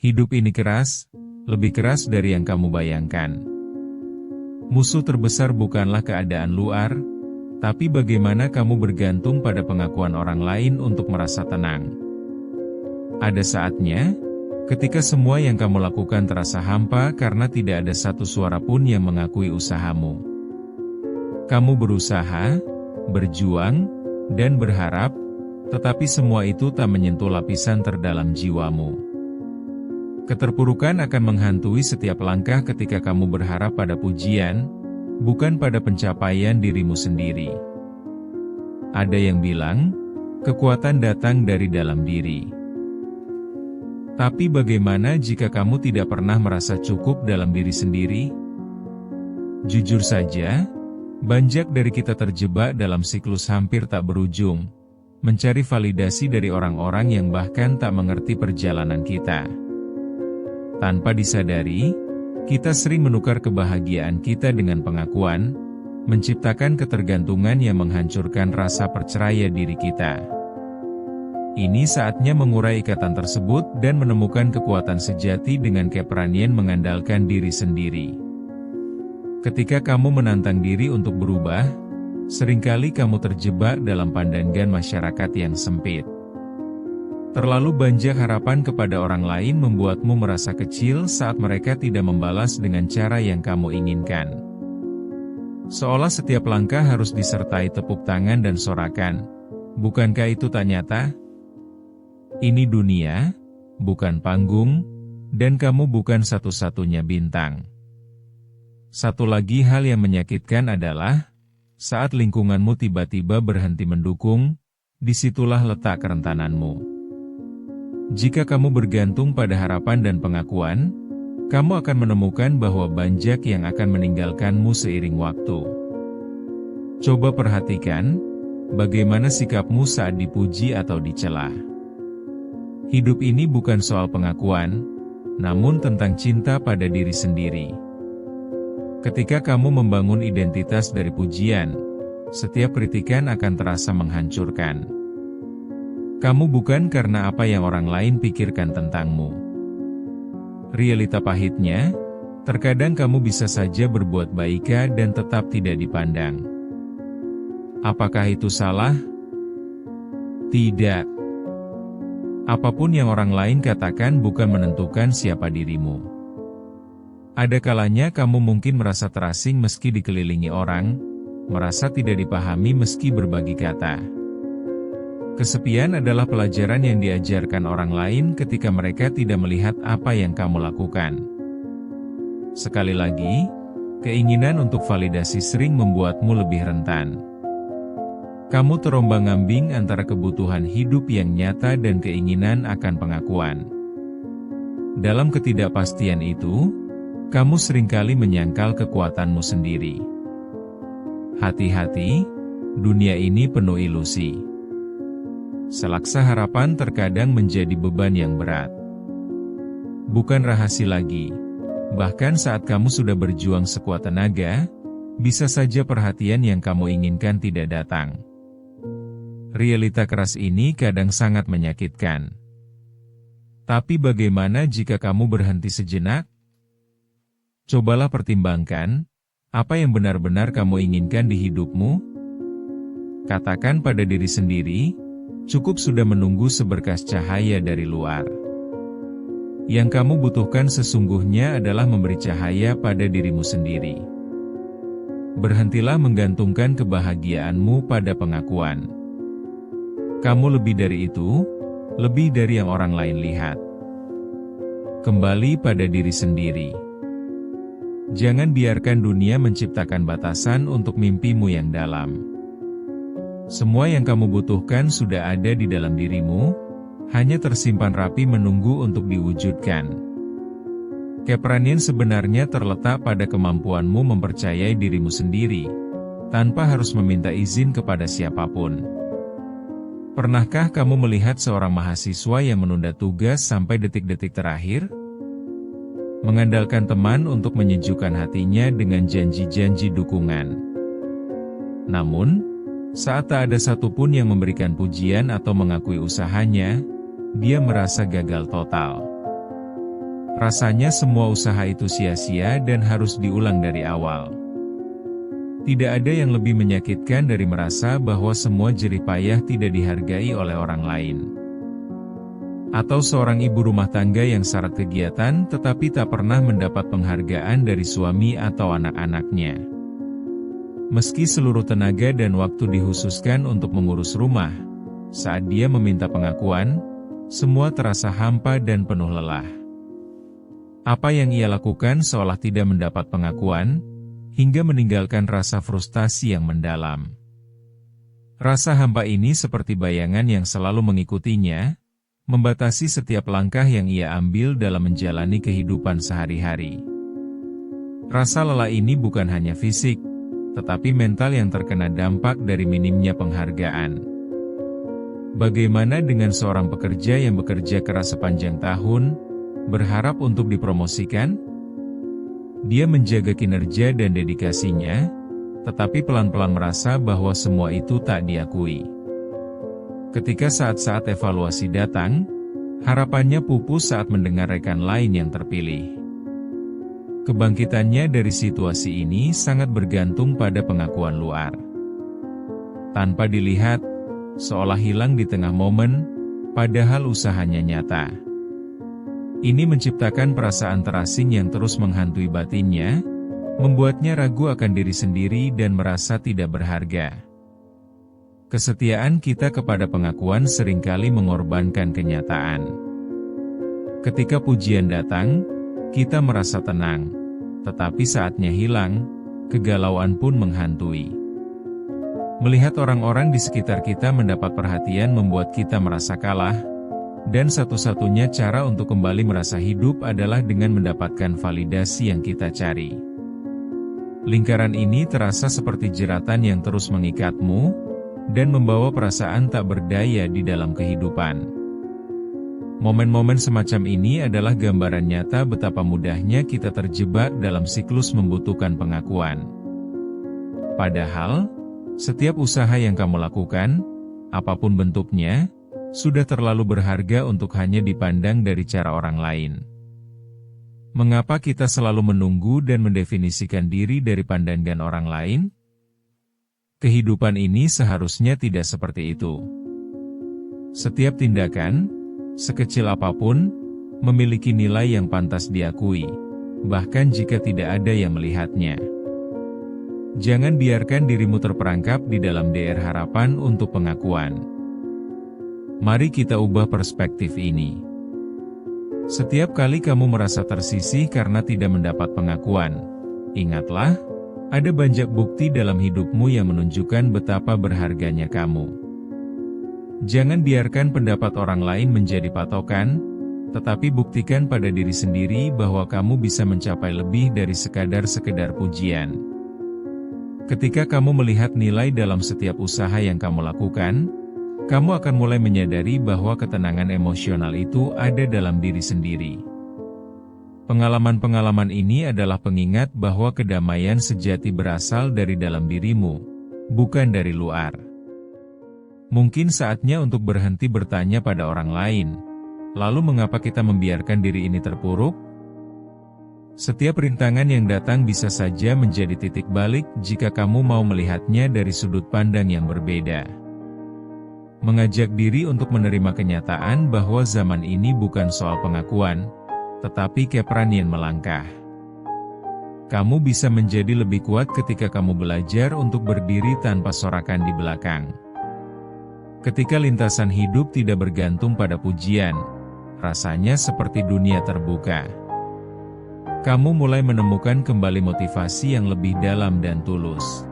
Hidup ini keras, lebih keras dari yang kamu bayangkan. Musuh terbesar bukanlah keadaan luar, tapi bagaimana kamu bergantung pada pengakuan orang lain untuk merasa tenang. Ada saatnya, ketika semua yang kamu lakukan terasa hampa karena tidak ada satu suara pun yang mengakui usahamu. Kamu berusaha, berjuang, dan berharap, tetapi semua itu tak menyentuh lapisan terdalam jiwamu. Keterpurukan akan menghantui setiap langkah ketika kamu berharap pada pujian, bukan pada pencapaian dirimu sendiri. Ada yang bilang, kekuatan datang dari dalam diri. Tapi bagaimana jika kamu tidak pernah merasa cukup dalam diri sendiri? Jujur saja, banyak dari kita terjebak dalam siklus hampir tak berujung, mencari validasi dari orang-orang yang bahkan tak mengerti perjalanan kita. Tanpa disadari, kita sering menukar kebahagiaan kita dengan pengakuan, menciptakan ketergantungan yang menghancurkan rasa percaya diri kita. Ini saatnya mengurai ikatan tersebut dan menemukan kekuatan sejati dengan keberanian mengandalkan diri sendiri. Ketika kamu menantang diri untuk berubah, seringkali kamu terjebak dalam pandangan masyarakat yang sempit. Terlalu banyak harapan kepada orang lain membuatmu merasa kecil saat mereka tidak membalas dengan cara yang kamu inginkan. Seolah setiap langkah harus disertai tepuk tangan dan sorakan. Bukankah itu tak nyata? Ini dunia, bukan panggung, dan kamu bukan satu-satunya bintang. Satu lagi hal yang menyakitkan adalah, saat lingkunganmu tiba-tiba berhenti mendukung, disitulah letak kerentananmu. Jika kamu bergantung pada harapan dan pengakuan, kamu akan menemukan bahwa banyak yang akan meninggalkanmu seiring waktu. Coba perhatikan, bagaimana sikapmu saat dipuji atau dicela. Hidup ini bukan soal pengakuan, namun tentang cinta pada diri sendiri. Ketika kamu membangun identitas dari pujian, setiap kritikan akan terasa menghancurkan. Kamu bukan karena apa yang orang lain pikirkan tentangmu. Realita pahitnya, terkadang kamu bisa saja berbuat baik dan tetap tidak dipandang. Apakah itu salah? Tidak. Apapun yang orang lain katakan bukan menentukan siapa dirimu. Ada kalanya kamu mungkin merasa terasing meski dikelilingi orang, merasa tidak dipahami meski berbagi kata. Kesepian adalah pelajaran yang diajarkan orang lain ketika mereka tidak melihat apa yang kamu lakukan. Sekali lagi, keinginan untuk validasi sering membuatmu lebih rentan. Kamu terombang-ambing antara kebutuhan hidup yang nyata dan keinginan akan pengakuan. Dalam ketidakpastian itu, kamu seringkali menyangkal kekuatanmu sendiri. Hati-hati, dunia ini penuh ilusi. Selaksa harapan terkadang menjadi beban yang berat. Bukan rahasia lagi, bahkan saat kamu sudah berjuang sekuat tenaga, bisa saja perhatian yang kamu inginkan tidak datang. Realita keras ini kadang sangat menyakitkan. Tapi bagaimana jika kamu berhenti sejenak? Cobalah pertimbangkan, apa yang benar-benar kamu inginkan di hidupmu? Katakan pada diri sendiri, cukup sudah menunggu seberkas cahaya dari luar. Yang kamu butuhkan sesungguhnya adalah memberi cahaya pada dirimu sendiri. Berhentilah menggantungkan kebahagiaanmu pada pengakuan. Kamu lebih dari itu, lebih dari yang orang lain lihat. Kembali pada diri sendiri. Jangan biarkan dunia menciptakan batasan untuk mimpimu yang dalam. Semua yang kamu butuhkan sudah ada di dalam dirimu, hanya tersimpan rapi menunggu untuk diwujudkan. Keberanian sebenarnya terletak pada kemampuanmu mempercayai dirimu sendiri, tanpa harus meminta izin kepada siapapun. Pernahkah kamu melihat seorang mahasiswa yang menunda tugas sampai detik-detik terakhir? Mengandalkan teman untuk menyejukkan hatinya dengan janji-janji dukungan. Namun, saat tak ada satupun yang memberikan pujian atau mengakui usahanya, dia merasa gagal total. Rasanya semua usaha itu sia-sia dan harus diulang dari awal. Tidak ada yang lebih menyakitkan dari merasa bahwa semua jerih payah tidak dihargai oleh orang lain. Atau seorang ibu rumah tangga yang syarat kegiatan tetapi tak pernah mendapat penghargaan dari suami atau anak-anaknya. Meski seluruh tenaga dan waktu dikhususkan untuk mengurus rumah, saat dia meminta pengakuan, semua terasa hampa dan penuh lelah. Apa yang ia lakukan seolah tidak mendapat pengakuan, hingga meninggalkan rasa frustasi yang mendalam. Rasa hampa ini seperti bayangan yang selalu mengikutinya, membatasi setiap langkah yang ia ambil dalam menjalani kehidupan sehari-hari. Rasa lelah ini bukan hanya fisik, tetapi mental yang terkena dampak dari minimnya penghargaan. Bagaimana dengan seorang pekerja yang bekerja keras sepanjang tahun, berharap untuk dipromosikan? Dia menjaga kinerja dan dedikasinya, tetapi pelan-pelan merasa bahwa semua itu tak diakui. Ketika saat-saat evaluasi datang, harapannya pupus saat mendengar rekan lain yang terpilih. Kebangkitannya dari situasi ini sangat bergantung pada pengakuan luar. Tanpa dilihat, seolah hilang di tengah momen, padahal usahanya nyata. Ini menciptakan perasaan terasing yang terus menghantui batinnya, membuatnya ragu akan diri sendiri dan merasa tidak berharga. Kesetiaan kita kepada pengakuan seringkali mengorbankan kenyataan. Ketika pujian datang, kita merasa tenang, tetapi saatnya hilang, kegalauan pun menghantui. Melihat orang-orang di sekitar kita mendapat perhatian membuat kita merasa kalah, dan satu-satunya cara untuk kembali merasa hidup adalah dengan mendapatkan validasi yang kita cari. Lingkaran ini terasa seperti jeratan yang terus mengikatmu, dan membawa perasaan tak berdaya di dalam kehidupan. Momen-momen semacam ini adalah gambaran nyata betapa mudahnya kita terjebak dalam siklus membutuhkan pengakuan. Padahal, setiap usaha yang kamu lakukan, apapun bentuknya, sudah terlalu berharga untuk hanya dipandang dari cara orang lain. Mengapa kita selalu menunggu dan mendefinisikan diri dari pandangan orang lain? Kehidupan ini seharusnya tidak seperti itu. Setiap tindakan, sekecil apapun, memiliki nilai yang pantas diakui, bahkan jika tidak ada yang melihatnya. Jangan biarkan dirimu terperangkap di dalam DR harapan untuk pengakuan. Mari kita ubah perspektif ini. Setiap kali kamu merasa tersisih karena tidak mendapat pengakuan, ingatlah, ada banyak bukti dalam hidupmu yang menunjukkan betapa berharganya kamu. Jangan biarkan pendapat orang lain menjadi patokan, tetapi buktikan pada diri sendiri bahwa kamu bisa mencapai lebih dari sekedar pujian. Ketika kamu melihat nilai dalam setiap usaha yang kamu lakukan, kamu akan mulai menyadari bahwa ketenangan emosional itu ada dalam diri sendiri. Pengalaman-pengalaman ini adalah pengingat bahwa kedamaian sejati berasal dari dalam dirimu, bukan dari luar. Mungkin saatnya untuk berhenti bertanya pada orang lain, lalu mengapa kita membiarkan diri ini terpuruk? Setiap rintangan yang datang bisa saja menjadi titik balik jika kamu mau melihatnya dari sudut pandang yang berbeda. Mengajak diri untuk menerima kenyataan bahwa zaman ini bukan soal pengakuan, tetapi keberanian melangkah. Kamu bisa menjadi lebih kuat ketika kamu belajar untuk berdiri tanpa sorakan di belakang. Ketika lintasan hidup tidak bergantung pada pujian, rasanya seperti dunia terbuka. Kamu mulai menemukan kembali motivasi yang lebih dalam dan tulus.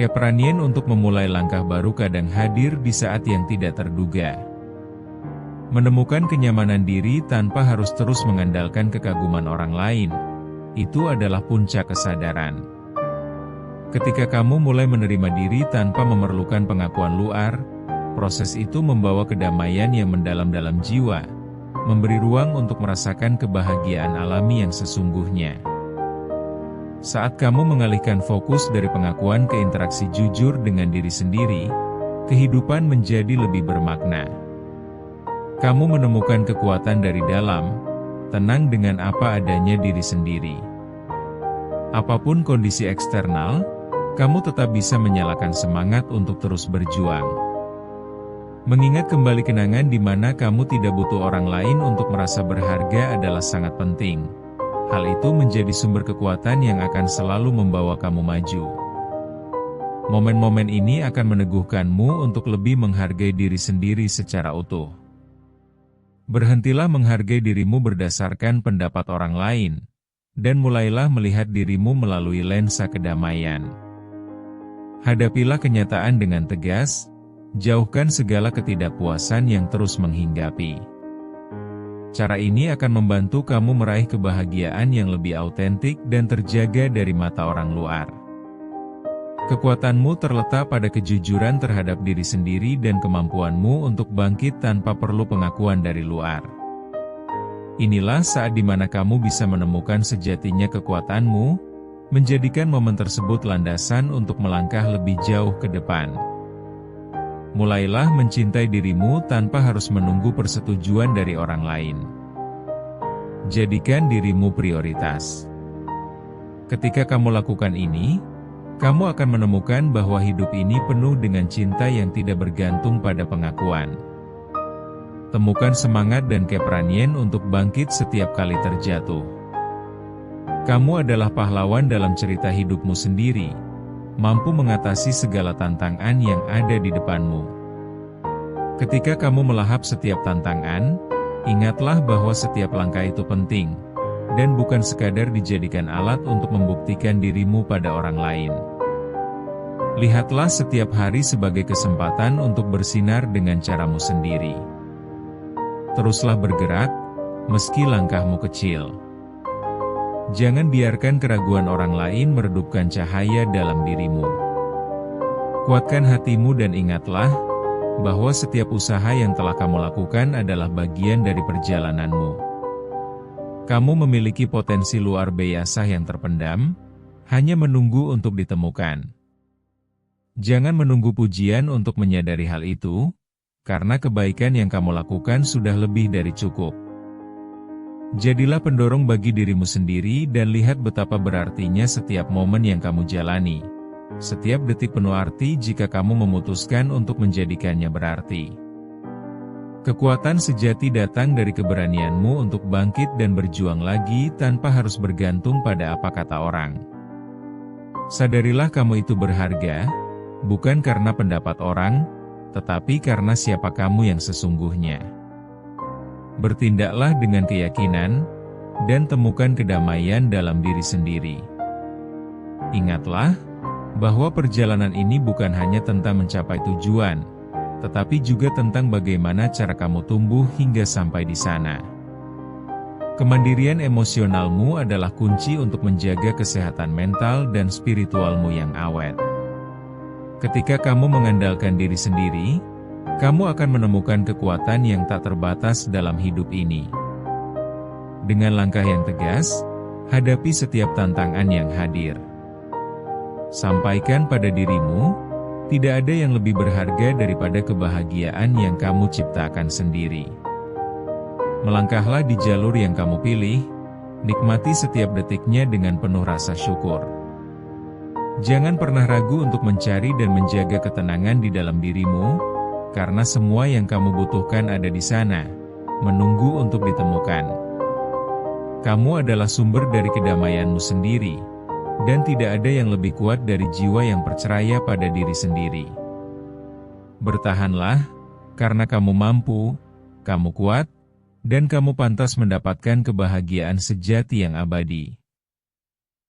Keberanian untuk memulai langkah baru kadang hadir di saat yang tidak terduga. Menemukan kenyamanan diri tanpa harus terus mengandalkan kekaguman orang lain, itu adalah puncak kesadaran. Ketika kamu mulai menerima diri tanpa memerlukan pengakuan luar, proses itu membawa kedamaian yang mendalam dalam jiwa, memberi ruang untuk merasakan kebahagiaan alami yang sesungguhnya. Saat kamu mengalihkan fokus dari pengakuan ke interaksi jujur dengan diri sendiri, kehidupan menjadi lebih bermakna. Kamu menemukan kekuatan dari dalam, tenang dengan apa adanya diri sendiri. Apapun kondisi eksternal, kamu tetap bisa menyalakan semangat untuk terus berjuang. Mengingat kembali kenangan di mana kamu tidak butuh orang lain untuk merasa berharga adalah sangat penting. Hal itu menjadi sumber kekuatan yang akan selalu membawa kamu maju. Momen-momen ini akan meneguhkanmu untuk lebih menghargai diri sendiri secara utuh. Berhentilah menghargai dirimu berdasarkan pendapat orang lain, dan mulailah melihat dirimu melalui lensa kedamaian. Hadapilah kenyataan dengan tegas, jauhkan segala ketidakpuasan yang terus menghinggapi. Cara ini akan membantu kamu meraih kebahagiaan yang lebih autentik dan terjaga dari mata orang luar. Kekuatanmu terletak pada kejujuran terhadap diri sendiri dan kemampuanmu untuk bangkit tanpa perlu pengakuan dari luar. Inilah saat di mana kamu bisa menemukan sejatinya kekuatanmu, menjadikan momen tersebut landasan untuk melangkah lebih jauh ke depan. Mulailah mencintai dirimu tanpa harus menunggu persetujuan dari orang lain. Jadikan dirimu prioritas. Ketika kamu lakukan ini, kamu akan menemukan bahwa hidup ini penuh dengan cinta yang tidak bergantung pada pengakuan. Temukan semangat dan keberanian untuk bangkit setiap kali terjatuh. Kamu adalah pahlawan dalam cerita hidupmu sendiri, mampu mengatasi segala tantangan yang ada di depanmu. Ketika kamu melahap setiap tantangan, ingatlah bahwa setiap langkah itu penting, dan bukan sekadar dijadikan alat untuk membuktikan dirimu pada orang lain. Lihatlah setiap hari sebagai kesempatan untuk bersinar dengan caramu sendiri. Teruslah bergerak, meski langkahmu kecil. Jangan biarkan keraguan orang lain meredupkan cahaya dalam dirimu. Kuatkan hatimu dan ingatlah, bahwa setiap usaha yang telah kamu lakukan adalah bagian dari perjalananmu. Kamu memiliki potensi luar biasa yang terpendam, hanya menunggu untuk ditemukan. Jangan menunggu pujian untuk menyadari hal itu, karena kebaikan yang kamu lakukan sudah lebih dari cukup. Jadilah pendorong bagi dirimu sendiri dan lihat betapa berartinya setiap momen yang kamu jalani. Setiap detik penuh arti jika kamu memutuskan untuk menjadikannya berarti. Kekuatan sejati datang dari keberanianmu untuk bangkit dan berjuang lagi tanpa harus bergantung pada apa kata orang. Sadarilah kamu itu berharga, bukan karena pendapat orang, tetapi karena siapa kamu yang sesungguhnya. Bertindaklah dengan keyakinan, dan temukan kedamaian dalam diri sendiri. Ingatlah, bahwa perjalanan ini bukan hanya tentang mencapai tujuan, tetapi juga tentang bagaimana cara kamu tumbuh hingga sampai di sana. Kemandirian emosionalmu adalah kunci untuk menjaga kesehatan mental dan spiritualmu yang awet. Ketika kamu mengandalkan diri sendiri, kamu akan menemukan kekuatan yang tak terbatas dalam hidup ini. Dengan langkah yang tegas, hadapi setiap tantangan yang hadir. Sampaikan pada dirimu, tidak ada yang lebih berharga daripada kebahagiaan yang kamu ciptakan sendiri. Melangkahlah di jalur yang kamu pilih, nikmati setiap detiknya dengan penuh rasa syukur. Jangan pernah ragu untuk mencari dan menjaga ketenangan di dalam dirimu, karena semua yang kamu butuhkan ada di sana, menunggu untuk ditemukan. Kamu adalah sumber dari kedamaianmu sendiri, dan tidak ada yang lebih kuat dari jiwa yang percaya pada diri sendiri. Bertahanlah, karena kamu mampu, kamu kuat, dan kamu pantas mendapatkan kebahagiaan sejati yang abadi.